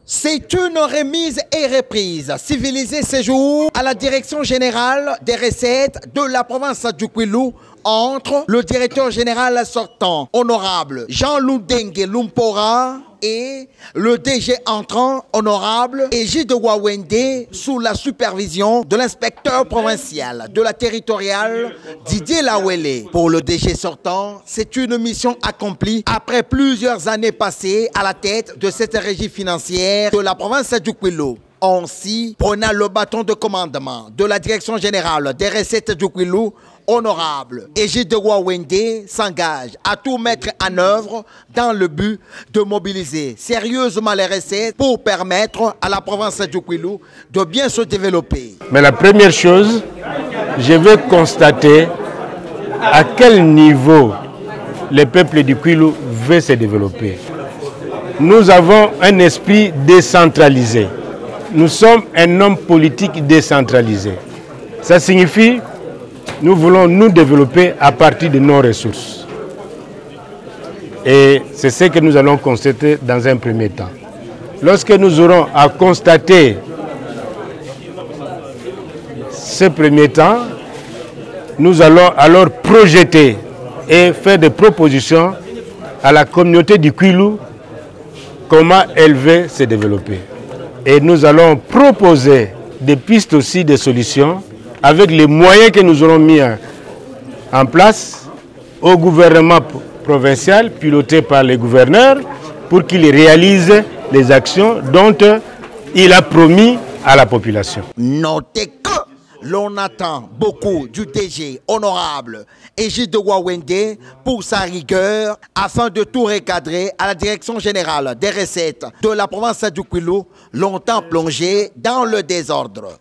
C'est une remise et reprise civilisée ces jours à la direction générale des recettes de la province du Kwilu entre le directeur général sortant, honorable Jean-Ludengue Lumpora, et le DG entrant, honorable Egide Wawende, sous la supervision de l'inspecteur provincial de la territoriale Didier Lawele. Pour le DG sortant, c'est une mission accomplie après plusieurs années passées à la tête de cette régie financière de la province du Kwilu. Ainsi, prenant le bâton de commandement de la direction générale des recettes du Kwilu, honorable Egide Wawende s'engage à tout mettre en œuvre dans le but de mobiliser sérieusement les recettes pour permettre à la province du Kwilu de bien se développer. Mais la première chose, je veux constater à quel niveau le peuple du Kwilu veut se développer. Nous avons un esprit décentralisé. Nous sommes un homme politique décentralisé. Ça signifie nous voulons nous développer à partir de nos ressources. Et c'est ce que nous allons constater dans un premier temps. Lorsque nous aurons à constater ce premier temps, nous allons alors projeter et faire des propositions à la communauté du Kwilu comment elle veut se développer. Et nous allons proposer des pistes aussi, des solutions avec les moyens que nous aurons mis en place au gouvernement provincial, piloté par les gouverneurs, pour qu'il réalise les actions dont il a promis à la population. Notez que l'on attend beaucoup du DG honorable Egide Wawende pour sa rigueur afin de tout recadrer à la direction générale des recettes de la province du Kwilu, longtemps plongée dans le désordre.